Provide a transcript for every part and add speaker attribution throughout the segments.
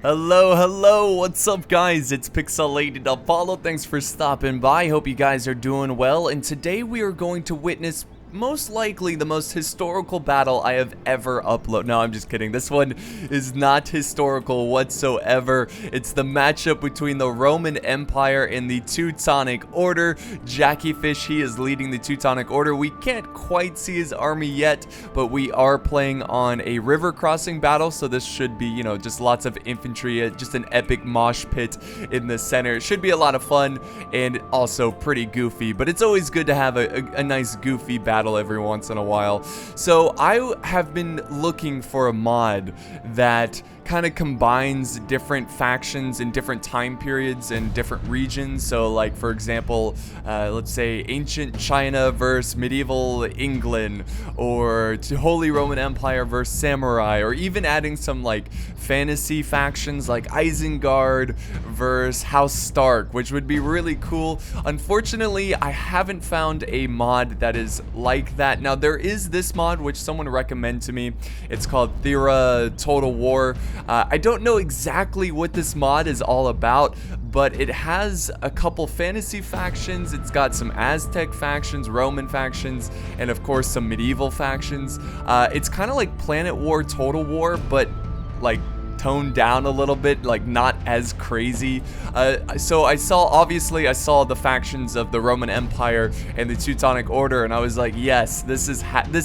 Speaker 1: Hello, hello, what's up guys? It's PixelatedAPollo. Thanks for stopping by. Hope you guys are doing well. And today we are going to witness most likely the most historical battle I have ever uploaded. No, I'm just kidding. This one is not historical whatsoever. It's the matchup between the Roman Empire and the Teutonic Order. Jackyfish, he is leading the Teutonic Order. We can't quite see his army yet, but we are playing on a river crossing battle, so this should be, you know, just lots of infantry, just an epic mosh pit in the center. It should be a lot of fun and also pretty goofy, but it's always good to have a nice goofy battle every once in a while. So I have been looking for a mod that kind of combines different factions in different time periods and different regions. So like, for example, let's say ancient China versus medieval England, or to Holy Roman Empire versus samurai, or even adding some like fantasy factions like Isengard versus House Stark, which would be really cool. Unfortunately, I haven't found a mod that is like that. Now there is this mod which someone recommended to me. It's called Thera Total War. I don't know exactly what this mod is all about, but it has a couple fantasy factions. It's got some Aztec factions, Roman factions, and of course some medieval factions. It's kind of like Planet War Total War, but like toned down a little bit, like not as crazy. So I saw the factions of the Roman Empire and the Teutonic Order, and I was like, yes, this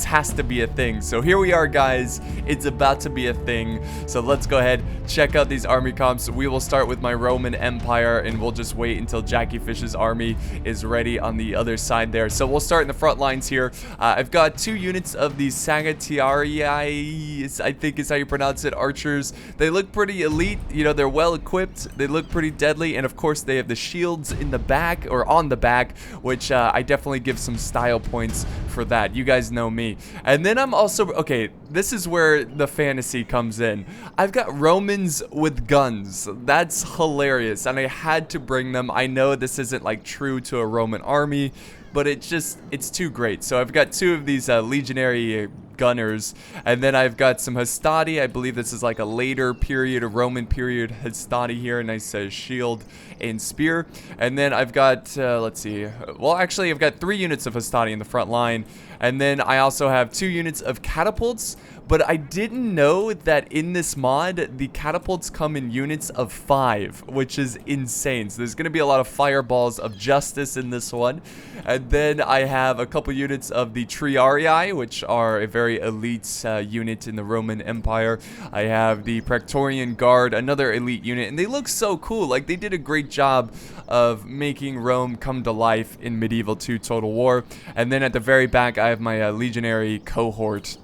Speaker 1: has to be a thing. So here we are, guys. It's about to be a thing. So let's go ahead, check out these army comps. We will start with my Roman Empire, and we'll just wait until Jackyfish's army is ready on the other side there. So we'll start in the front lines here. I've got 2 units of the Sagatiarii, I think is how you pronounce it, archers. They look pretty elite, you know, they're well equipped, they look pretty deadly, and of course they have the shields in the back, or on the back, which I definitely give some style points for that. You guys know me. And then I'm also, okay, this is where the fantasy comes in. I've got Romans with guns. That's hilarious, and I had to bring them. I know this isn't like true to a Roman army, but it's too great. So I've got 2 of these legionary gunners, and then I've got some hastati. I believe this is like a later period, a Roman period hastati here. A nice shield and spear. And then I've got let's see, well actually I've got 3 units of hastati in the front line, and then I also have 2 units of catapults. But I didn't know that in this mod, the catapults come in units of 5, which is insane. So there's going to be a lot of fireballs of justice in this one. And then I have a couple units of the Triarii, which are a very elite unit in the Roman Empire. I have the Praetorian Guard, another elite unit, and they look so cool. Like, they did a great job of making Rome come to life in Medieval 2 Total War. And then at the very back, I have my legionary cohort,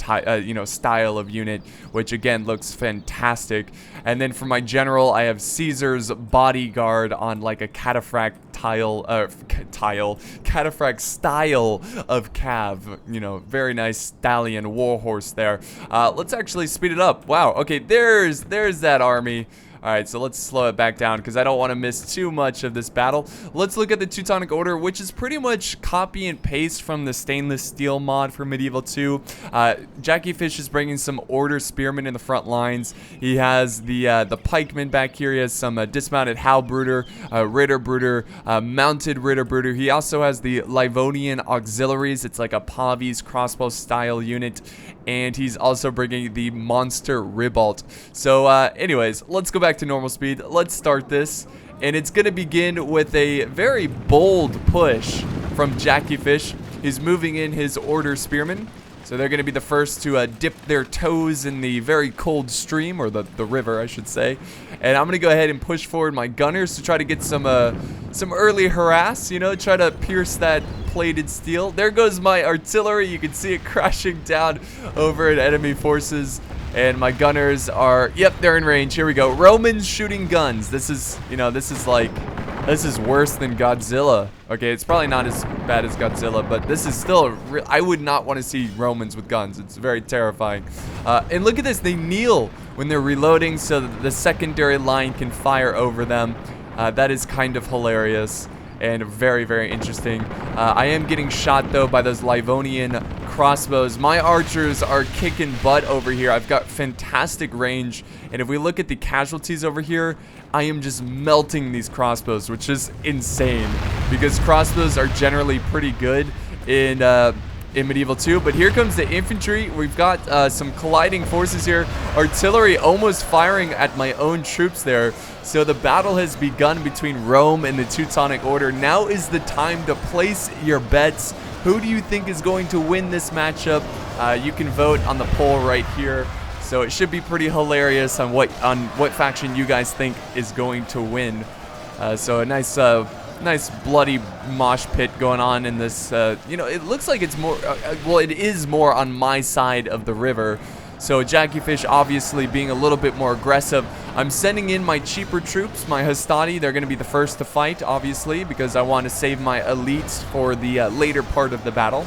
Speaker 1: style of unit, which again looks fantastic. And then for my general, I have Caesar's bodyguard on like a cataphract cataphract style of cav, you know, very nice stallion warhorse there. Let's actually speed it up. Wow, okay, there's that army. Alright, so let's slow it back down because I don't want to miss too much of this battle. Let's look at the Teutonic Order, which is pretty much copy and paste from the stainless steel mod for Medieval 2. Jackyfish is bringing some Order Spearmen in the front lines. He has the pikemen back here. He has some dismounted Halbruder, Ritterbruder, mounted Ritterbruder. He also has the Livonian Auxiliaries. It's like a Pavi's crossbow style unit. And he's also bringing the Monster Ribault. So anyways, let's go back to normal speed. Let's start this, and it's gonna begin with a very bold push from Jackyfish. He's moving in his Order Spearmen, so they're gonna be the first to dip their toes in the very cold stream, or the river, I should say. And I'm gonna go ahead and push forward my gunners to try to get some early harass, you know, try to pierce that plated steel. There goes my artillery. You can see it crashing down over at enemy forces. And my gunners are, yep, they're in range. Here we go. Romans shooting guns. This is, you know, this is worse than Godzilla. Okay, it's probably not as bad as Godzilla, but this is still, I would not want to see Romans with guns. It's very terrifying. And look at this. They kneel when they're reloading so that the secondary line can fire over them. That is kind of hilarious and very, very interesting. I am getting shot, though, by those Livonian crossbows. My archers are kicking butt over here. I've got fantastic range. And if we look at the casualties over here, I am just melting these crossbows, which is insane. Because crossbows are generally pretty good in Medieval 2. But here comes the infantry. We've got some colliding forces here. Artillery almost firing at my own troops there. So the battle has begun between Rome and the Teutonic Order. Now is the time to place your bets. Who do you think is going to win this matchup? You can vote on the poll right here. So it should be pretty hilarious on what faction you guys think is going to win. So a nice bloody mosh pit going on in this. You know, it looks like it's more. Well, it is more on my side of the river. So Jackiefish obviously being a little bit more aggressive. I'm sending in my cheaper troops, my Hastati. They're going to be the first to fight, obviously, because I want to save my elites for the later part of the battle.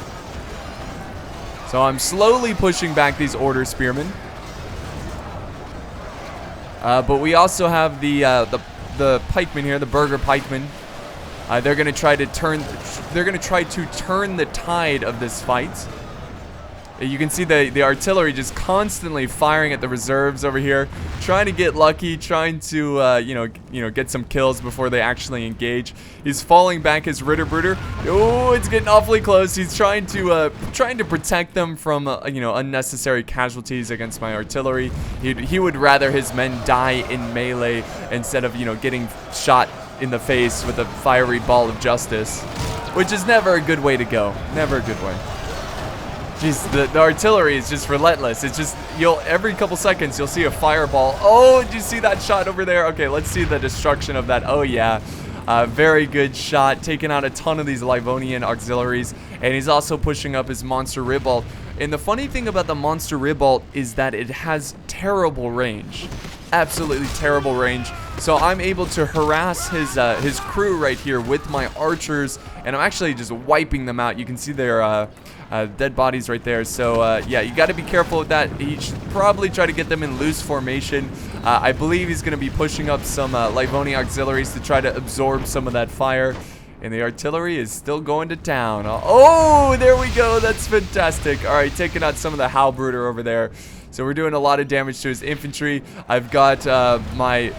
Speaker 1: So I'm slowly pushing back these Order Spearmen. But we also have the pikemen here, the Burgher pikemen. They're going to try to turn. They're going to try to turn the tide of this fight. You can see the artillery just constantly firing at the reserves over here, trying to get lucky, trying to you know get some kills before they actually engage. He's falling back his Ritterbrüder. Oh, it's getting awfully close. He's trying to protect them from you know, unnecessary casualties against my artillery. He would rather his men die in melee instead of, you know, getting shot in the face with a fiery ball of justice, which is never a good way to go. Never a good way. Jeez, the artillery is just relentless. It's just, every couple seconds you'll see a fireball. Oh, did you see that shot over there? Okay, let's see the destruction of that. Oh yeah, very good shot, taking out a ton of these Livonian auxiliaries, and he's also pushing up his Monster Ribault. And the funny thing about the Monster Ribault is that it has terrible range, absolutely terrible range. So I'm able to harass his crew right here with my archers, and I'm actually just wiping them out. You can see their dead bodies right there. So yeah, you got to be careful with that. He should probably try to get them in loose formation. I believe he's going to be pushing up some Livonian auxiliaries to try to absorb some of that fire. And the artillery is still going to town. Oh, there we go. That's fantastic. All right, taking out some of the Halbruder over there. So we're doing a lot of damage to his infantry. I've got my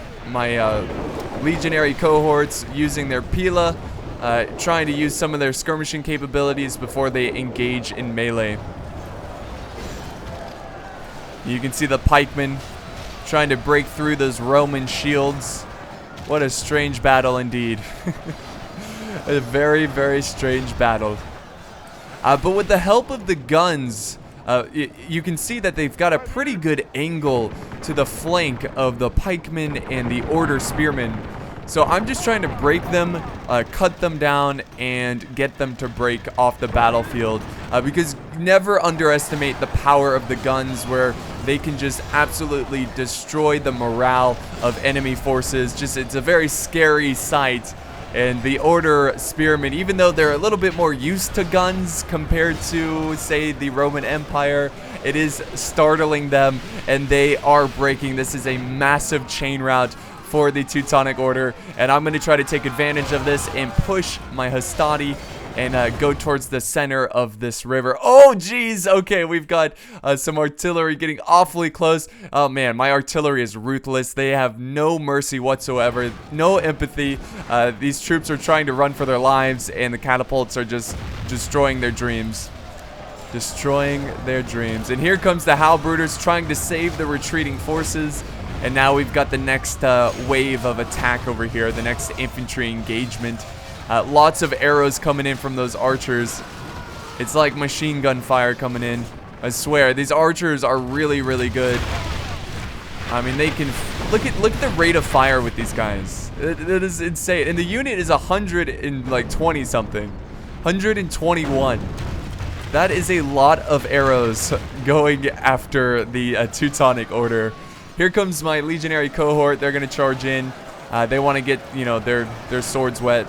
Speaker 1: legionary cohorts using their Pila, trying to use some of their skirmishing capabilities before they engage in melee. You can see the pikemen trying to break through those Roman shields. What a strange battle indeed. A very, very strange battle. But with the help of the guns, you can see that they've got a pretty good angle to the flank of the pikemen and the Order Spearmen. So I'm just trying to break them, cut them down, and get them to break off the battlefield. Because never underestimate the power of the guns, where they can just absolutely destroy the morale of enemy forces. It's a very scary sight. And the Order Spearmen, even though they're a little bit more used to guns compared to, say, the Roman Empire, it is startling them, and they are breaking. This is a massive chain rout for the Teutonic Order, and I'm going to try to take advantage of this and push my Hastati and go towards the center of this river. Oh, geez. Okay, we've got some artillery getting awfully close. Oh, man, my artillery is ruthless. They have no mercy whatsoever, no empathy. These troops are trying to run for their lives, and the catapults are just destroying their dreams. Destroying their dreams. And here comes the Halbruders trying to save the retreating forces. And now we've got the next wave of attack over here, the next infantry engagement. Lots of arrows coming in from those archers. It's like machine gun fire coming in. I swear, these archers are really, really good. I mean, they can look at the rate of fire with these guys. It is insane. And the unit is 120 something, 121. That is a lot of arrows going after the Teutonic Order. Here comes my legionary cohort. They're gonna charge in. They want to get, you know, their swords wet.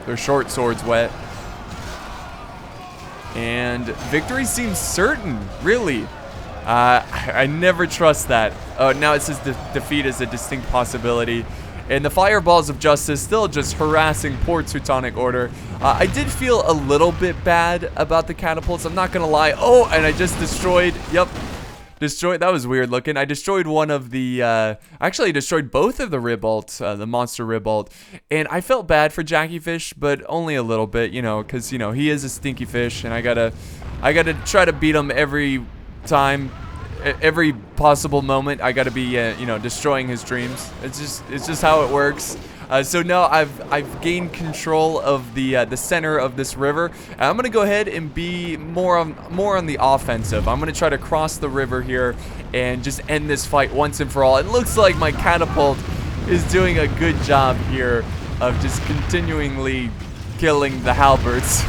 Speaker 1: Their short swords wet. And victory seems certain, really. I never trust that. Oh, now it says defeat is a distinct possibility. And the fireballs of justice still just harassing poor Teutonic Order. I did feel a little bit bad about the catapults, I'm not gonna lie. Oh, and I just destroyed, yep. Destroyed, that was weird looking. I destroyed one of the, actually I destroyed both of the Ribolt, the monster Ribolt. And I felt bad for Jackie Fish, but only a little bit, you know, because, you know, he is a stinky fish, and I gotta try to beat him every time, every possible moment. I gotta be, you know, destroying his dreams. It's just how it works. So now I've gained control of the center of this river. And I'm gonna go ahead and be more on the offensive. I'm gonna try to cross the river here and just end this fight once and for all. It looks like my catapult is doing a good job here of just continually killing the halberds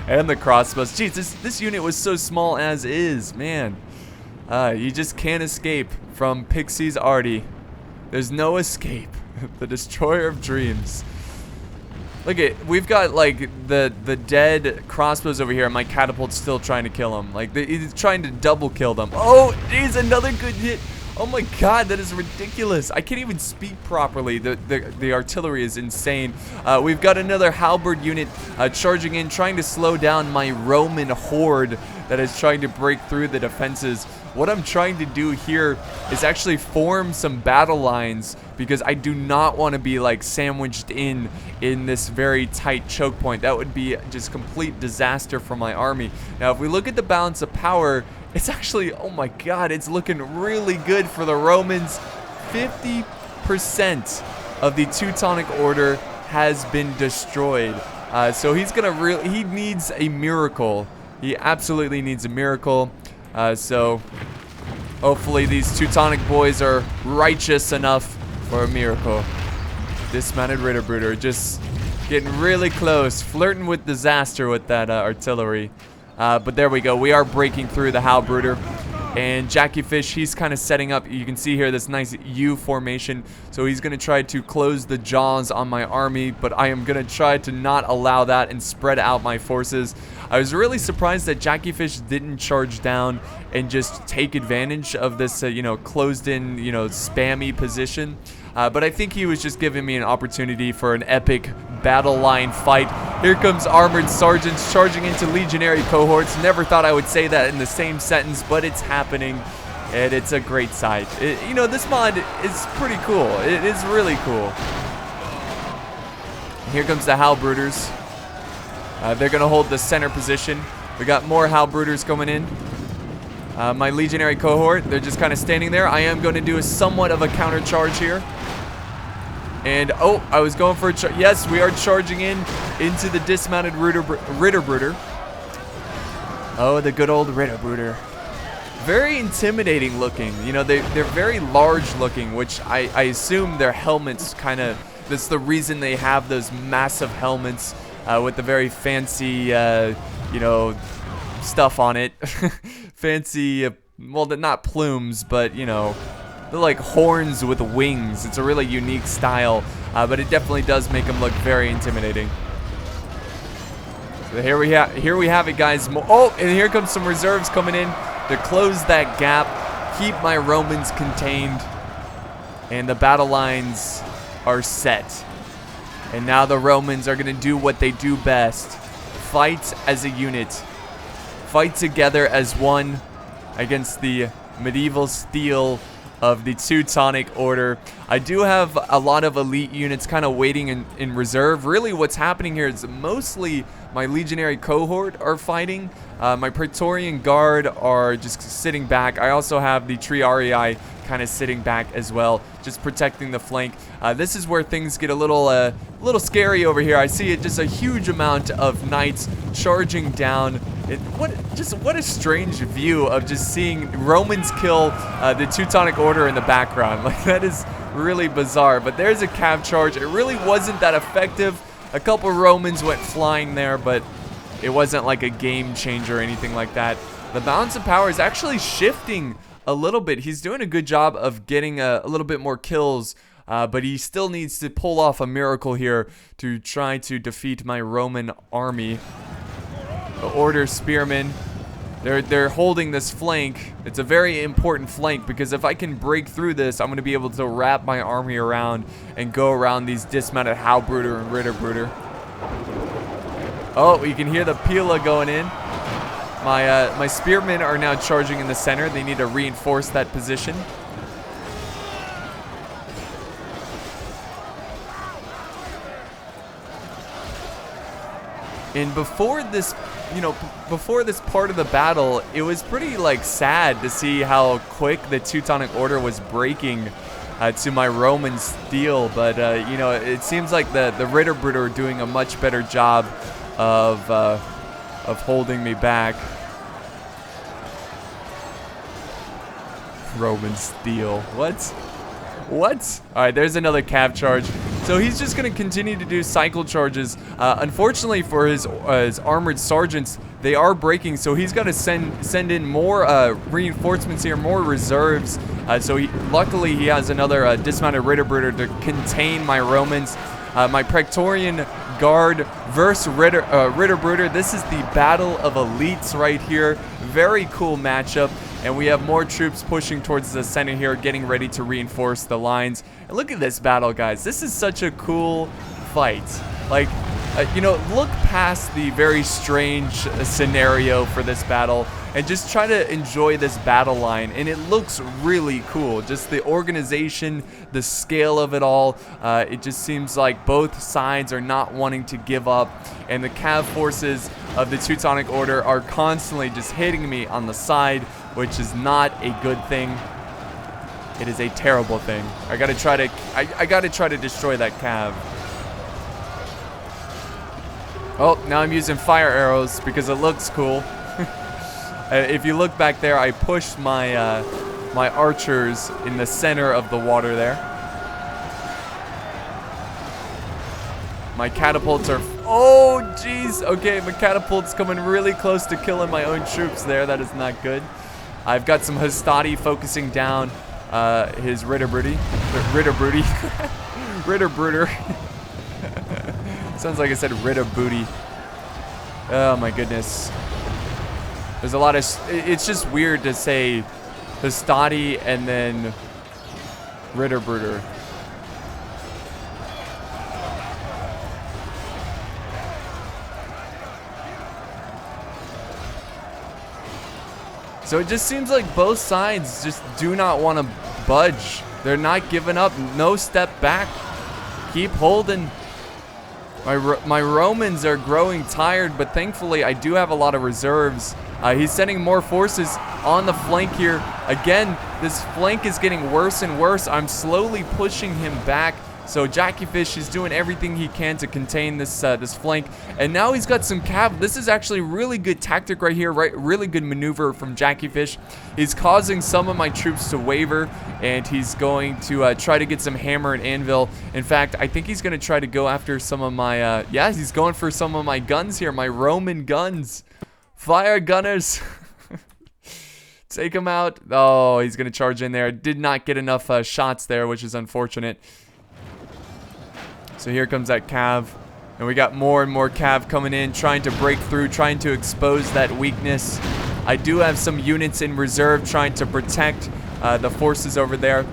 Speaker 1: and the crossbows. Jeez, this unit was so small as is, man. You just can't escape from Pixie's arty. There's no escape. The destroyer of dreams. Look at, we've got like the dead crossbows over here, and my catapult's still trying to kill him. Like he's trying to double kill them. Oh, geez, another good hit. Oh my god, that is ridiculous. I can't even speak properly. The artillery is insane. We've got another halberd unit charging in, trying to slow down my Roman horde that is trying to break through the defenses. What I'm trying to do here is actually form some battle lines, because I do not want to be like sandwiched in this very tight choke point. That would be just complete disaster for my army. Now, if we look at the balance of power, it's actually, oh my god, it's looking really good for the Romans. 50% of the Teutonic Order has been destroyed. So he's gonna he needs a miracle. He absolutely needs a miracle. So hopefully these Teutonic boys are righteous enough for a miracle. Dismounted Ritterbrooder just getting really close, flirting with disaster with that artillery. But there we go. We are breaking through the Halbrooder. And Jackie Fish, he's kind of setting up. You can see here this nice U formation. So he's going to try to close the jaws on my army. But I am going to try to not allow that and spread out my forces. I was really surprised that Jackie Fish didn't charge down and just take advantage of this, you know, closed in, you know, spammy position. But I think he was just giving me an opportunity for an epic battle line fight. Here comes armored sergeants charging into legionary cohorts. Never thought I would say that in the same sentence, but it's happening, and it's a great sight. You know, this mod is pretty cool. It is really cool. Here comes the Halbrooders. They're going to hold the center position. We got more Halbrooders coming in. My legionary cohort, they're just kind of standing there. I am going to do a somewhat of a counter charge here. And, oh, I was going for a charge. Yes, we are charging into the dismounted Ritterbrooder. Oh, the good old Ritterbrooder. Very intimidating looking. You know, they're very large looking, which I assume their helmets kind of, that's the reason they have those massive helmets with the very fancy, you know, stuff on it. Fancy, well, not plumes, but, you know, they're like horns with wings. It's a really unique style, but it definitely does make them look very intimidating. So here we have it, guys. Oh, and here comes some reserves coming in to close that gap, keep my Romans contained, and the battle lines are set. And now the Romans are going to do what they do best: fight as a unit, fight together as one against the medieval steel of the Teutonic Order. I do have a lot of elite units kind of waiting in reserve. Really what's happening here is mostly my legionary cohort are fighting. My Praetorian Guard are just sitting back. I also have the Triarii kind of sitting back as well, just protecting the flank. This is where things get a little scary over here. I see it, just a huge amount of knights charging down. What a strange view of just seeing Romans kill the Teutonic Order in the background. Like, that is really bizarre. But there's a cav charge. It really wasn't that effective. A couple Romans went flying there, but it wasn't like a game changer or anything like that. The balance of power is actually shifting a little bit. He's doing a good job of getting a little bit more kills, but he still needs to pull off a miracle here to try to defeat my Roman army. The Order Spearmen. They're holding this flank. It's a very important flank because if I can break through this, I'm going to be able to wrap my army around and go around these dismounted Halbruder and Ritterbruder. Oh, you can hear the Pila going in. My spearmen are now charging in the center. They need to reinforce that position. And before this, before this part of the battle, it was pretty, like, sad to see how quick the Teutonic Order was breaking to my Roman steel. But, it seems like the Ritterbruder are doing a much better job of holding me back. Roman steel. What? Alright, there's another cav charge. So he's just going to continue to do cycle charges. Unfortunately for his armored sergeants, they are breaking, so he's got to send in more reinforcements here, more reserves. Luckily he has another dismounted Ritterbruder to contain my Romans. My Praetorian Guard versus Ritterbruder. This is the battle of elites right here. Very cool matchup. And we have more troops pushing towards the center here, getting ready to reinforce the lines. And look at this battle, guys. This is such a cool fight. Like, look past the very strange scenario for this battle and just try to enjoy this battle line. And it looks really cool. Just the organization, the scale of it all. It just seems like both sides are not wanting to give up. And the cav forces of the Teutonic Order are constantly just hitting me on the side, which is not a good thing. It is a terrible thing. I gotta try to destroy that cav. Oh, now I'm using fire arrows because it looks cool. If you look back there, I pushed my my archers in the center of the water there. My catapults are... Oh, jeez. Okay, my catapult's coming really close to killing my own troops there. That is not good. I've got some Hastati focusing down his Ritterbruder. Sounds like I said Ritterbooty. Oh my goodness. There's a lot of... It's just weird to say Hastati and then Ritterbruder. So it just seems like both sides just do not want to budge. They're not giving up. No step back. Keep holding. My Romans are growing tired, but thankfully I do have a lot of reserves. He's sending more forces on the flank here. Again, this flank is getting worse and worse. I'm slowly pushing him back. So Jackiefish is doing everything he can to contain this this flank, and now he's got some cav. This is actually really good tactic right here, right? Really good maneuver from Jackiefish. He's causing some of my troops to waver, and he's going to try to get some hammer and anvil. In fact, I think he's going to try to go after some of my yeah, he's going for some of my guns here, my Roman guns. Fire gunners. Take him out. Oh, he's going to charge in there. Did not get enough shots there, which is unfortunate. So here comes that cav, and we got more and more cav coming in, trying to break through, trying to expose that weakness. I do have some units in reserve trying to protect the forces over there.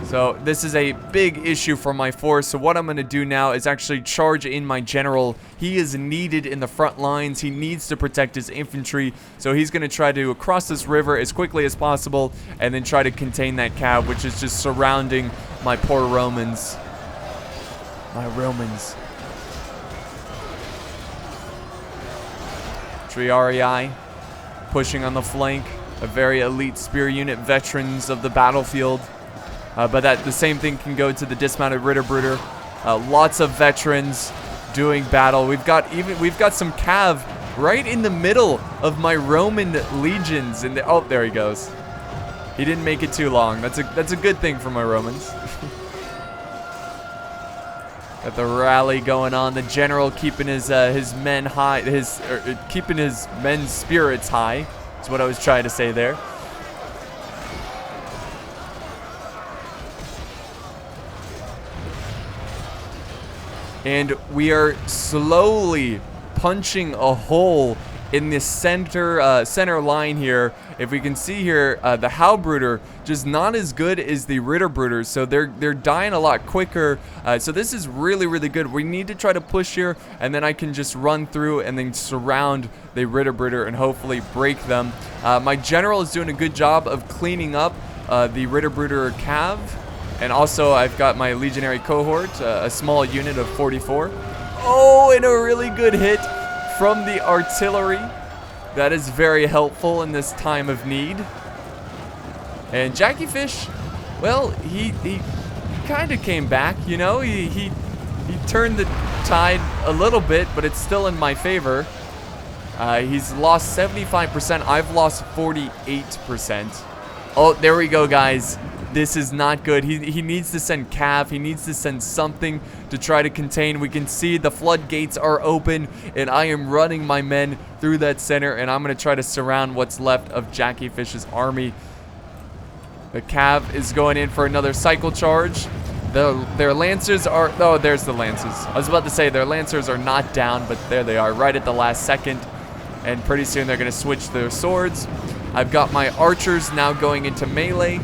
Speaker 1: So this is a big issue for my force. So what I'm going to do now is actually charge in my general. He is needed in the front lines. He needs to protect his infantry. So he's going to try to cross this river as quickly as possible and then try to contain that cav, which is just surrounding my poor Romans. My Romans. Triarii pushing on the flank. A very elite spear unit, veterans of the battlefield. But the same thing can go to the dismounted Ritterbruder. Lots of veterans doing battle. We've got some cav right in the middle of my Roman legions. And oh, there he goes. He didn't make it too long. That's a good thing for my Romans. Got the rally going on. The general keeping his men high, keeping his men's spirits high. That's what I was trying to say there. And we are slowly punching a hole in this center line here. If we can see here, the Halbruder just not as good as the Ritterbruders, so they're dying a lot quicker. So this is really, really good. We need to try to push here, and then I can just run through and then surround the Ritterbruder and hopefully break them. My general is doing a good job of cleaning up the Ritterbruder cav, and also I've got my legionary cohort, a small unit of 44. Oh, and a really good hit from the artillery. That is very helpful in this time of need. And Jackie Fish, well, he kind of came back, you know. He turned the tide a little bit, but it's still in my favor. He's lost 75%. I've lost 48%. Oh, there we go, guys. This is not good. He needs to send cav. He needs to send something to try to contain. We can see the floodgates are open, and I am running my men through that center, and I'm going to try to surround what's left of Jackie Fish's army. The cav is going in for another cycle charge. Their lancers are... Oh, there's the lancers. I was about to say their lancers are not down, but there they are right at the last second. And pretty soon they're going to switch their swords. I've got my archers now going into melee.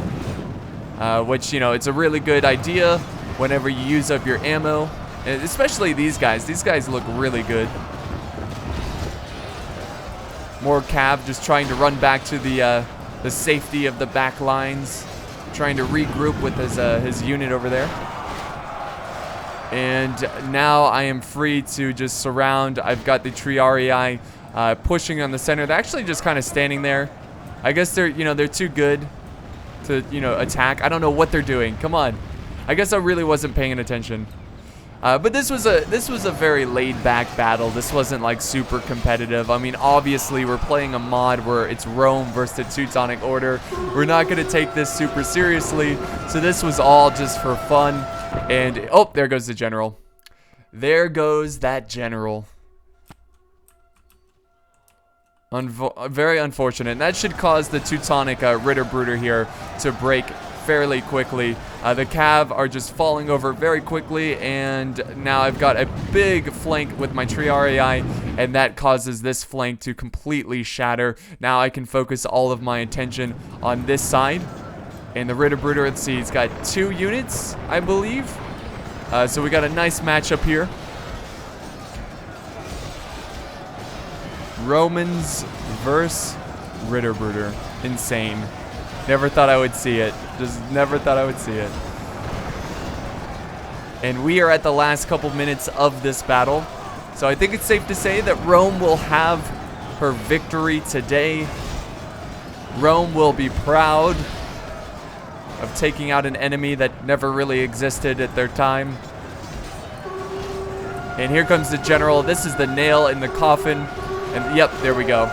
Speaker 1: Which, you know, it's a really good idea whenever you use up your ammo. And especially these guys. These guys look really good. More cav just trying to run back to the safety of the back lines. Trying to regroup with his unit over there. And now I am free to just surround. I've got the Triarii pushing on the center. They're actually just kind of standing there. I guess they're too good to, attack. I don't know what they're doing. Come on. I guess I really wasn't paying attention. But this was a very laid-back battle. This wasn't like super competitive. I mean, obviously we're playing a mod where it's Rome versus the Teutonic Order. We're not going to take this super seriously. So this was all just for fun. And oh, there goes the general. There goes that general. Very unfortunate. And that should cause the Teutonic Ritterbruder here to break fairly quickly. The cav are just falling over very quickly, and now I've got a big flank with my Triarii, and that causes this flank to completely shatter. Now I can focus all of my attention on this side. And the Ritterbruder, let's see, he's got 2 units, I believe. So we got a nice matchup here. Romans versus Ritterbruder. Insane. Never thought I would see it. Just never thought I would see it. And we are at the last couple minutes of this battle. So I think it's safe to say that Rome will have her victory today. Rome will be proud of taking out an enemy that never really existed at their time. And here comes the general. This is the nail in the coffin. And yep, there we go.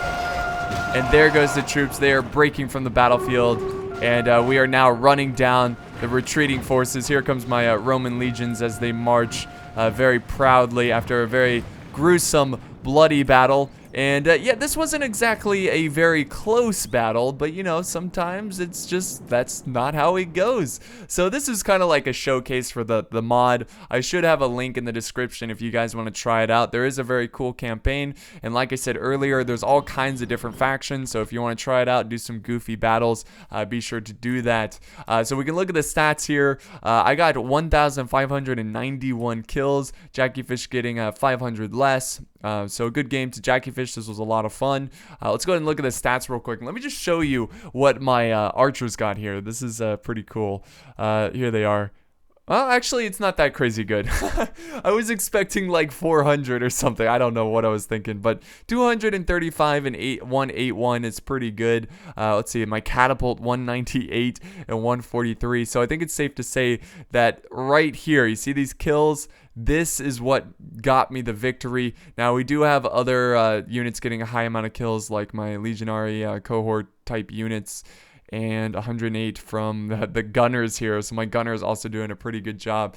Speaker 1: And there goes the troops. They are breaking from the battlefield. And we are now running down the retreating forces. Here comes my Roman legions as they march very proudly after a very gruesome, bloody battle. And yeah, this wasn't exactly a very close battle, but sometimes it's just, that's not how it goes. So this is kind of like a showcase for the mod. I should have a link in the description if you guys want to try it out. There is a very cool campaign, and like I said earlier, there's all kinds of different factions, so if you want to try it out, do some goofy battles, be sure to do that. So we can look at the stats here. I got 1,591 kills, Jackie Fish getting 500 less. So a good game to Jackie Fish. This was a lot of fun. Let's go ahead and look at the stats real quick. Let me just show you what my archers got here. This is pretty cool. Here they are. Well, actually, it's not that crazy good. I was expecting like 400 or something. I don't know what I was thinking, but 235 and 181 is pretty good. Let's see, my catapult 198 and 143. So I think it's safe to say that right here, you see these kills? This is what got me the victory. Now, we do have other units getting a high amount of kills, like my legionary cohort type units. And 108 from the gunners here. So my gunner is also doing a pretty good job.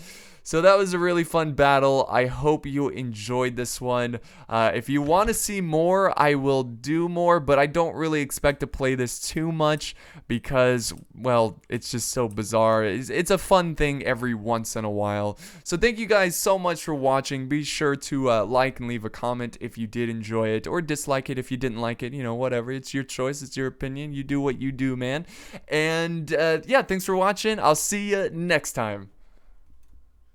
Speaker 1: So that was a really fun battle. I hope you enjoyed this one. If you want to see more, I will do more, but I don't really expect to play this too much because, well, it's just so bizarre. It's a fun thing every once in a while. So thank you guys so much for watching. Be sure to like and leave a comment if you did enjoy it, or dislike it if you didn't like it. You know, whatever. It's your choice. It's your opinion. You do what you do, man. And yeah, thanks for watching. I'll see you next time.